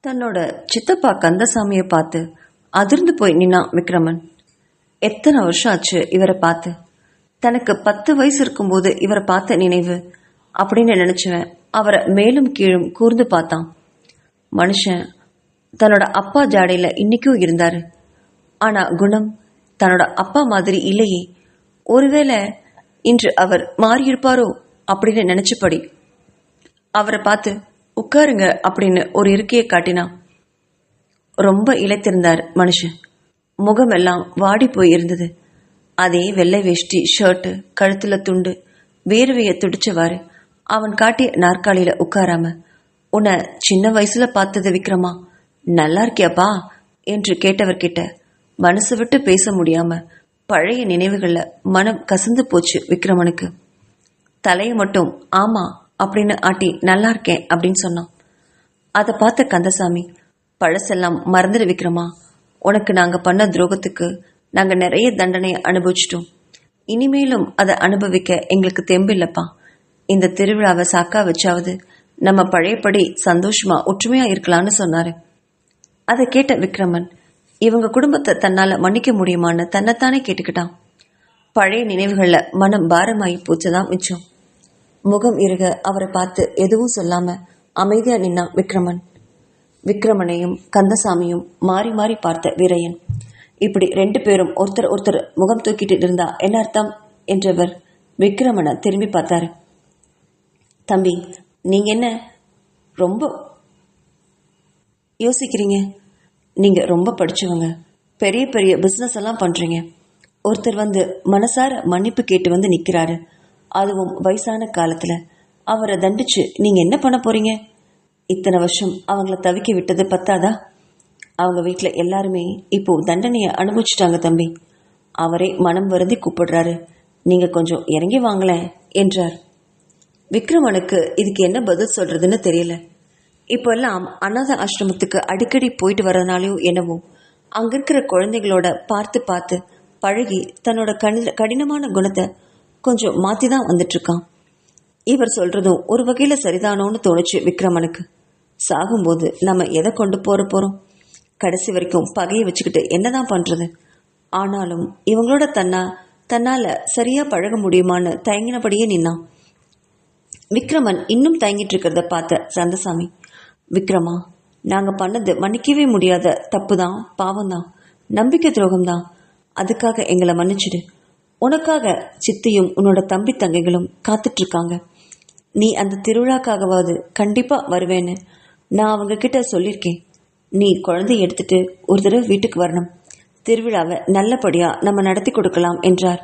தன்னோட சித்தப்பா கந்தசாமியை பார்த்து அதிர்ந்து போய் நின்னான் விக்ரமன். எத்தனை வருஷம் ஆச்சு இவரை பார்த்து. தனக்கு 10 வயசு இருக்கும்போது இவரை பார்த்த நினைவு அப்படின்னு நினைச்சவன் அவரை மேலும் கீழும் கூர்ந்து பார்த்தான். மனுஷன் தன்னோட அப்பா ஜாடையில இன்னைக்கும் இருந்தாரு. ஆனா குணம் தன்னோட அப்பா மாதிரி இல்லையே. ஒருவேளை இன்று அவர் மாறியிருப்பாரோ அப்படின்னு நினைச்சபடி அவரை பார்த்து உட்காருங்க அப்படின்னு ஒரு இருக்கையை காட்டினான். ரொம்ப இளைத்திருந்தார் மனுஷன். முகமெல்லாம் வாடி போய் இருந்தது. அதே வெள்ளை வேஷ்டி, ஷர்ட்டு, கழுத்துல துண்டு, வேர்வைய துடிச்சவாறு அவன் காட்டிய நாற்காலியில உட்காராம, உன்னை சின்ன வயசுல பார்த்தது விக்ரமா, நல்லா இருக்கியாப்பா என்று கேட்டவர்கிட்ட மனசு விட்டு பேச முடியாம பழைய நினைவுகள்ல மனம் கசந்து போச்சு விக்ரமனுக்கு. தலையை மட்டும் ஆமா அப்படின்னு ஆட்டி நல்லா இருக்கேன் அப்படின்னு சொன்னான். அதை பார்த்த கந்தசாமி, பழசெல்லாம் மறந்துடு விக்ரமா, உனக்கு நாங்க பண்ண துரோகத்துக்கு நாங்க நிறைய தண்டனையை அனுபவிச்சிட்டோம். இனிமேலும் அதை அனுபவிக்க எங்களுக்கு தெம்பில்லப்பா. இந்த திருவிழாவை சாக்கா வச்சாவது நம்ம பழையபடி சந்தோஷமா ஒற்றுமையா இருக்கலாம்னு சொன்னாரு. அதை கேட்ட விக்ரமன் இவங்க குடும்பத்தை தன்னால மன்னிக்க முடியுமான்னு தன்னைத்தானே கேட்டுக்கிட்டான். பழைய நினைவுகள்ல மனம் பாரமாயி போச்சுதான் மிச்சம். முகம் இருக அவரை பார்த்து எதுவும் சொல்லாம அமைதியா நின்னான் விக்ரமன். விக்ரமனையும் கந்தசாமியும் மாறி மாறி பார்த்த வீரையன், இப்படி 2 பேரும் ஒருத்தர் ஒருத்தர் முகம் தூக்கிட்டு இருந்தா என்ன அர்த்தம் என்றவர் விக்ரமனை திரும்பி பார்த்தாரு. தம்பி, நீங்க என்ன ரொம்ப யோசிக்கிறீங்க? நீங்க ரொம்ப படிச்சவங்க, பெரிய பெரிய பிசினஸ் எல்லாம் பண்றீங்க. ஒருத்தர் வந்து மனசார மன்னிப்பு கேட்டு வந்து நிக்கிறாரு, அதுவும் வயசான காலத்துல. அவரை தண்டிச்சு நீங்க என்ன பண்ண போறீங்க? இத்தனை வருஷம் அவங்கள தவிக்க விட்டது பத்தாதா? அவங்க வீட்டுல எல்லாருமே இப்போ தண்டனையை அனுபவிச்சுட்டாங்க தம்பி. அவரே மனம் வருந்தி கூப்பிடுறாரு, நீங்க கொஞ்சம் இறங்கி வாங்களேன் என்றார். விக்ரமனுக்கு இதுக்கு என்ன பதில் சொல்றதுன்னு தெரியல. இப்போ எல்லாம் அநாத ஆசிரமத்துக்கு அடிக்கடி போயிட்டு வர்றதுனாலயோ என்னவோ அங்க இருக்கிற குழந்தைகளோட பார்த்து பார்த்து பழகி தன்னோட கடினமான குணத்தை கொஞ்சம் மாத்தி தான் வந்துட்டு இருக்கான். இவர் சொல்றதும் ஒரு வகையில சரிதானோன்னு தோணுச்சு விக்ரமனுக்கு. சாகும்போது நம்ம எதை கொண்டு போறோம்? கடைசி வரைக்கும் பகையை வச்சுக்கிட்டு என்னதான் பண்றது? ஆனாலும் இவங்களோட தன்னால சரியா பழக முடியுமான்னு தயங்கினபடியே நின்னான். விக்ரமன் இன்னும் தயங்கிட்டு இருக்கிறத பார்த்த கந்தசாமி, விக்ரமா, நாங்க பண்ணது மன்னிக்கவே முடியாத தப்பு தான், பாவம் தான், நம்பிக்கை துரோகம் தான். அதுக்காக எங்களை மன்னிச்சிடு. உனக்காக சித்தியும் உன்னோட தம்பி தங்கைகளும் காத்துட்டு இருக்காங்க. நீ அந்த திருவிழாக்காகவாது கண்டிப்பா வருவேன்னு நான் அவங்க கிட்ட சொல்லியிருக்கேன். நீ குழந்தைய எடுத்துட்டு ஒரு தடவை வீட்டுக்கு வரணும். திருவிழாவை நல்லபடியா நம்ம நடத்தி கொடுக்கலாம் என்றார்.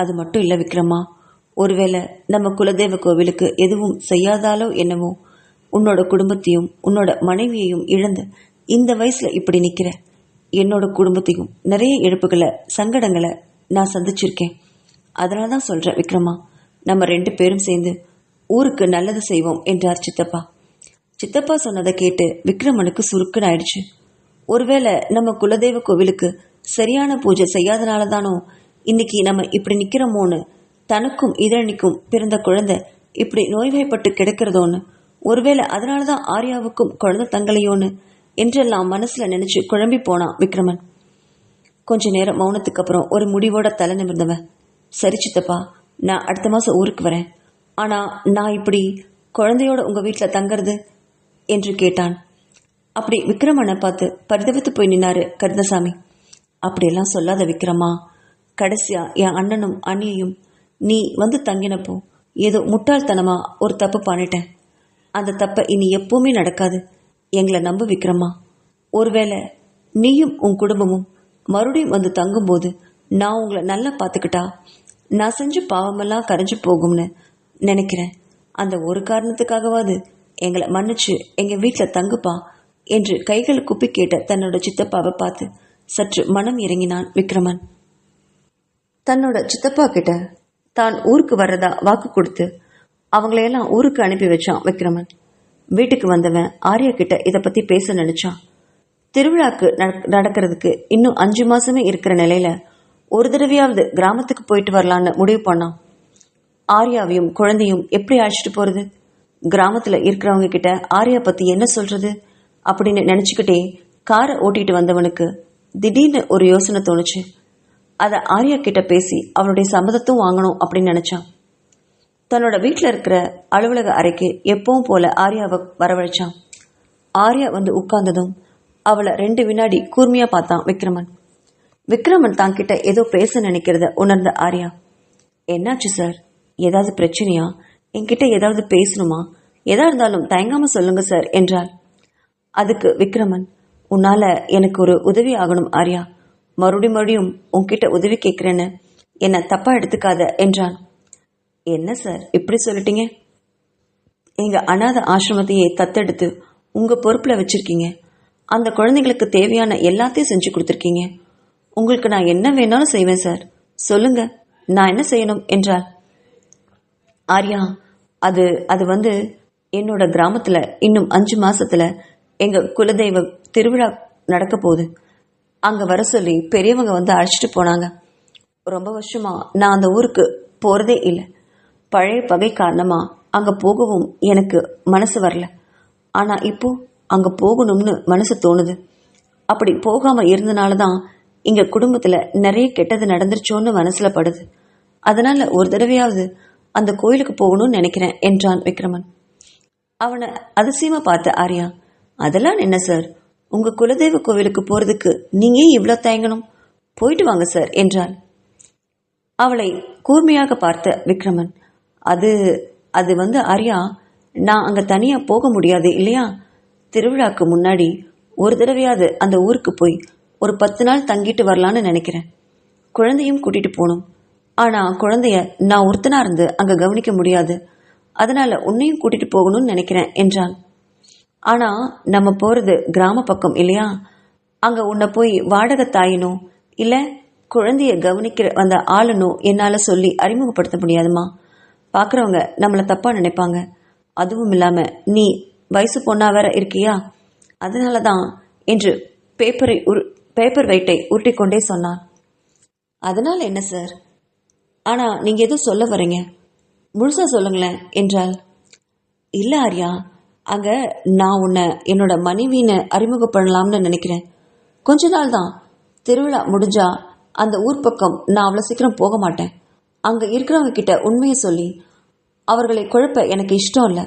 அது மட்டும் இல்ல விக்ரமா, ஒருவேளை நம்ம குலதெய்வ கோவிலுக்கு எதுவும் செய்யாதாலோ என்னவோ உன்னோட குடும்பத்தையும் உன்னோட மனைவியையும் இழந்து இந்த வயசுல இப்படி நிக்கிற. என்னோட குடும்பத்தையும் நிறைய இழப்புகளை, சங்கடங்களை நான் சந்திச்சிருக்கேன். அதனாலதான் சொல்றேன் விக்ரமா, நம்ம 2 பேரும் சேர்ந்து ஊருக்கு நல்லது செய்வோம் என்றார் சித்தப்பா. சித்தப்பா சொன்னதை கேட்டு விக்ரமனுக்கு சுருக்குன்னு ஆயிடுச்சு. ஒருவேளை நம்ம குலதெய்வ கோவிலுக்கு சரியான பூஜை செய்யாதனாலதானோ இன்னைக்கு நம்ம இப்படி நிக்கிறோமோன்னு, தனக்கும் இதழனிக்கும் பிறந்த குழந்தை இப்படி நோய்வாய்ப்பட்டு கிடக்கிறதோன்னு, ஒருவேளை அதனாலதான் ஆர்யாவுக்கும் குழந்தை தங்களையோன்னு என்றெல்லாம் மனசுல நினைச்சு குழம்பி போனான் விக்ரமன். கொஞ்ச நேரம் மௌனத்துக்கு அப்புறம் ஒரு முடிவோட தலை நிமிர்ந்தவன், சரி சித்தப்பா, நான் அடுத்த மாசம் ஊருக்கு வரேன். ஆனா நான் இப்படி குழந்தையோட உங்க வீட்டுல தங்கறது என்று கேட்டான். அப்படி விக்ரமனை பார்த்து பரிதவித்து போய் நின்னாரு கருந்தசாமி. அப்படியெல்லாம் சொல்லாத விக்ரமா, கடைசியா என் அண்ணனும் அண்ணியையும் நீ வந்து தங்கினப்போ ஏதோ முட்டாள்தனமா ஒரு தப்பு பண்ணிட்டேன். அந்த தப்பை இனி எப்பவுமே நடக்காது. எங்களை நம்பு விக்ரமா. ஒருவேளை நீயும் உன் குடும்பமும் மறுபடியும் வந்து தங்கும்போது நான் உங்களை நல்லா பார்த்துக்கிட்டா நான் செஞ்ச பாவமெல்லாம் கரைஞ்சு போகும்னு நினைக்கிறேன். அந்த ஒரு காரணத்துக்காகவாது எங்களை மன்னிச்சு எங்க வீட்டில் தங்குப்பா என்று கைகள் குப்பி கேட்ட தன்னோட சித்தப்பாவை பார்த்து சற்று மனம் இறங்கினான் விக்ரமன். தன்னோட சித்தப்பா கிட்ட தான் ஊருக்கு வர்றதா வாக்கு கொடுத்து அவங்களையெல்லாம் ஊருக்கு அனுப்பி வச்சான் விக்ரமன். வீட்டுக்கு வந்தவன் ஆர்யா கிட்ட இதை பத்தி பேச நினைச்சான். திருவிழாக்கு நடக்கிறதுக்கு இன்னும் 5 மாசமே இருக்கிற நிலையில ஒரு தடவையாவது கிராமத்துக்கு போயிட்டு வரலான்னு முடிவு பண்ணான். ஆர்யாவையும் குழந்தையும் எப்படி அழைச்சிட்டு போறது? கிராமத்துல இருக்கிறவங்க கிட்ட ஆர்யா பத்தி என்ன சொல்றது அப்படின்னு நினைச்சுக்கிட்டே காரை ஓட்டிட்டு வந்தவனுக்கு திடீர்னு ஒரு யோசனை தோணுச்சு. அதை ஆர்யா கிட்ட பேசி அவளுடைய சம்மதத்தும் வாங்கணும் அப்படின்னு நினைச்சான். தன்னோட வீட்டில் இருக்கிற அலுவலக அறைக்கு எப்பவும் போல ஆர்யாவை வரவழைச்சான். ஆர்யா வந்து உட்கார்ந்ததும் அவளை 2 வினாடி கூர்மையா பார்த்தான் விக்ரமன். விக்ரமன் தான் கிட்ட ஏதோ பேச நினைக்கிறத உணர்ந்த ஆர்யா, என்னாச்சு சார், ஏதாவது பிரச்சனையா, என்கிட்ட ஏதாவது பேசணுமா, எதா இருந்தாலும் தயங்காம சொல்லுங்க சார் என்றாள். அதுக்கு விக்ரமன், உன்னால எனக்கு ஒரு உதவி ஆகணும் ஆர்யா, மறுபடியும் உன்கிட்ட உதவி கேட்கிறேன்னு என்ன தப்பா எடுத்துக்காத என்றான். என்ன சார் இப்படி சொல்லிட்டீங்க? எங்க அநாத ஆசிரமத்தையே தத்தெடுத்து உங்க பொறுப்புல வச்சிருக்கீங்க. அந்த குழந்தைங்களுக்கு தேவையான எல்லாத்தையும் செஞ்சு கொடுத்துருக்கீங்க. உங்களுக்கு நான் என்ன வேணாலும் செய்வேன் சார், சொல்லுங்க, நான் என்ன செய்யணும் என்றாள். ஆர்யா, அது வந்து என்னோட கிராமத்துல இன்னும் 5 மாசத்துல எங்க குலதெய்வ திருவிழா நடக்க போகுது. அங்க வர சொல்லி பெரியவங்க வந்து அழைச்சிட்டு போனாங்க. ரொம்ப வருஷமா நான் அந்த ஊருக்கு போறதே இல்லை. பழைய பகை காரணமா அங்க போகவும் எனக்கு மனசு வரல. ஆனா இப்போ அங்க போகணும்னு மனசு தோணுது. அப்படி போகாம இருந்தனாலதான் இங்க குடும்பத்துல நிறைய கெட்டது நடந்துருச்சோன்னு மனசுல படுது. அதனால ஒரு தடவையாவது அந்த கோயிலுக்கு போகணும்னு நினைக்கிறேன் என்றான் விக்ரமன். அவனை அதிசயமா பார்த்த ஆர்யா, அதெல்லாம் என்ன சார், உங்க குலதெய்வ கோவிலுக்கு போறதுக்கு நீங்க ஏன் இவ்வளவு தயங்கணும், போயிட்டு வாங்க சார் என்றாள். அவளை கூர்மையாக பார்த்த விக்ரமன், அது வந்து ஆர்யா, நான் அங்க தனியா போக முடியாது இல்லையா. திருவிழாக்கு முன்னாடி ஒரு தடவையாவது அந்த ஊருக்கு போய் ஒரு 10 நாள் தங்கிட்டு வரலான்னு நினைக்கிறேன். குழந்தையும் கூட்டிட்டு போகணும். ஆனா குழந்தைய நான் ஒருத்தனா இருந்து அங்க கவனிக்க முடியாது. அதனால உன்னையும் கூட்டிட்டு போகணும்னு நினைக்கிறேன் என்றான். ஆனா நம்ம போறது கிராம பக்கம் இல்லையா, அங்க உன்னை போய் வாடகை தாயினோ இல்ல குழந்தைய கவனிக்கிற வந்த ஆளுனோ என்னால சொல்லி அறிமுகப்படுத்த முடியாதுமா. பாக்குறவங்க நம்மள தப்பா நினைப்பாங்க. அதுவும் இல்லாம நீ வயசு பொண்ணா வேற இருக்கியா, அதனாலதான் என்று பேப்பர் வெயிட்டை உருட்டிக்கொண்டே சொன்னான். அதனால என்ன சார், ஆனா நீங்க எதுவும் சொல்ல வரீங்க, முழுசா சொல்லுங்களேன் என்றாள். இல்ல ஆர்யா, அங்க நான் உன்னை என்னோட மனைவின்னு அறிமுகப்படலாம்னு நினைக்கிறேன். கொஞ்ச நாள் தான், திருவிழா முடிஞ்சா அந்த ஊர் பக்கம் நான் அவ்வளவு சீக்கிரம் போக மாட்டேன். அங்க இருக்கிறவங்க கிட்ட உண்மையை சொல்லி அவர்களை குழப்ப எனக்கு இஷ்டம் இல்லை.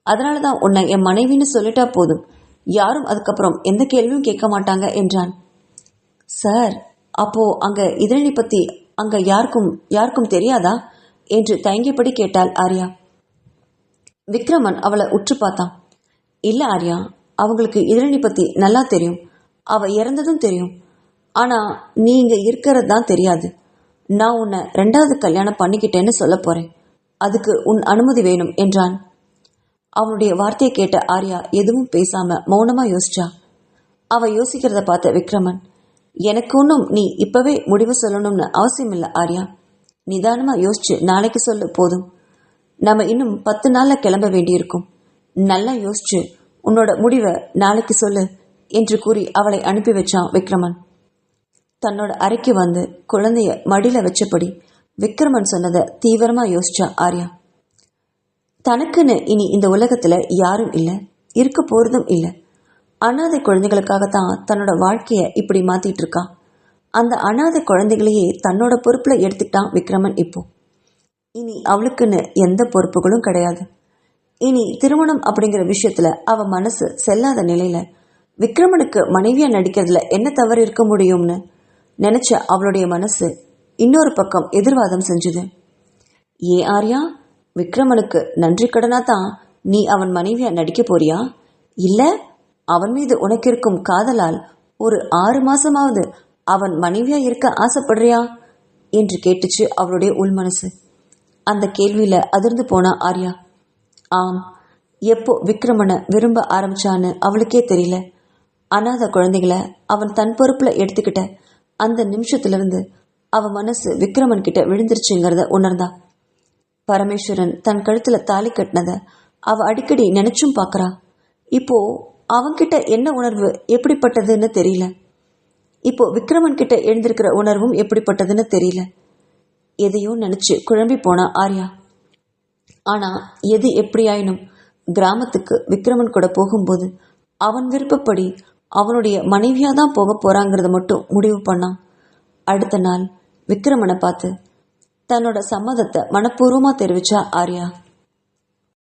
அதனாலதான் உன்னை என் மனைவின்னு சொல்லிட்டா போதும், யாரும் அதுக்கப்புறம் எந்த கேள்வியும் கேட்க மாட்டாங்க என்றான். சார், அப்போ அங்க இதழி பத்தி அங்க யாருக்கும் தெரியாதா என்று தயங்கியபடி கேட்டாள் ஆர்யா. விக்ரமன் அவளை உற்று பார்த்தான். இல்ல ஆர்யா, அவங்களுக்கு இதழி பத்தி நல்லா தெரியும், அவ இறந்ததும் தெரியும். ஆனா நீ இங்க இருக்கிறது தான் தெரியாது. நான் உன்னை 2வது கல்யாணம் பண்ணிக்கிட்டேன்னு சொல்ல போறேன். அதுக்கு உன் அனுமதி வேணும் என்றான். அவனுடைய வார்த்தையை கேட்ட ஆர்யா எதுவும் பேசாம மௌனமா யோசிச்சா. அவ யோசிக்கிறத பார்த்த விக்ரமன், எனக்கு ஒன்றும் நீ இப்பவே முடிவு சொல்லணும்னு அவசியம் இல்லை ஆர்யா, நிதானமா யோசிச்சு நாளைக்கு சொல்லு போதும். நம்ம இன்னும் 10 நாள்ல கிளம்ப வேண்டியிருக்கும். நல்லா யோசிச்சு உன்னோட முடிவை நாளைக்கு சொல்லு என்று கூறி அவளை அனுப்பி வச்சான் விக்ரமன். தன்னோட அறைக்கு வந்து குழந்தைய மடியில வச்சபடி விக்ரமன் சொன்னதை தீவிரமா யோசிச்சா ஆர்யா. தனக்குன்னு இனி இந்த உலகத்துல யாரும் இல்லை, இருக்க போறதும் இல்லை. அனாதை குழந்தைகளுக்காகத்தான் தன்னோட வாழ்க்கைய இப்படி மாத்திட்டு இருக்கா. அந்த அனாதை குழந்தைகளையே தன்னோட பொறுப்புல எடுத்துக்கிட்டான் விக்ரமன். இப்போ இனி அவளுக்குன்னு எந்த பொறுப்புகளும் கிடையாது. இனி திருமணம் அப்படிங்கிற விஷயத்துல அவ மனசு செல்லாத நிலையில விக்ரமனுக்கு மனைவியா நடிக்கிறதுல என்ன தவறு இருக்க முடியும்னு நினைச்ச அவளுடைய மனசு இன்னொரு பக்கம் எதிர்வாதம் செஞ்சுது. ஏன் ஆர்யா, விக்ரமனுக்கு நன்றி கடனா தான் நீ அவன் மனைவியா நடிக்க போறியா, இல்ல அவன் மீது உனக்கு இருக்கும் காதலால் ஒரு 6 மாசமாவது அவன் மனைவியா இருக்க ஆசைப்படுறியா என்று கேட்டுச்சு அவளுடைய உள்மனசு. அந்த கேள்வியில அதிர்ந்து போனா ஆர்யா. ஆம், எப்போ விக்ரமனை விரும்ப ஆரம்பிச்சான்னு அவளுக்கே தெரியல. அனாத குழந்தைகளை அவன் தன் பொறுப்புல எடுத்துக்கிட்ட அந்த நிமிஷத்திலிருந்து அவ மனசு விக்ரமன் கிட்ட விழுந்துருச்சுங்கிறத உணர்ந்தா. பரமேஸ்வரன் தன் கழுத்துல தாலி கட்டினத அவ அடிக்கடி நினைச்சும் பாக்குறா. இப்போ அவன்கிட்ட என்ன உணர்வு எப்படிப்பட்டதுன்னு தெரியல. இப்போ விக்ரமன் கிட்ட எழுந்திருக்கிற உணர்வும் எப்படிப்பட்டதுன்னு தெரியல. எதையோ நினைச்சு குழம்பி போனா ஆர்யா. ஆனா எது எப்படியாயினும் கிராமத்துக்கு விக்ரமன் கூட போகும்போது அவன் விருப்பப்படி அவனுடைய மனைவியா தான் போக போறாங்கிறத மட்டும் முடிவு பண்ணான். அடுத்த நாள் விக்ரமனை பார்த்து தன்னோட சம்மதத்தை மனப்பூர்வமா தெரிவிச்சா ஆர்யா.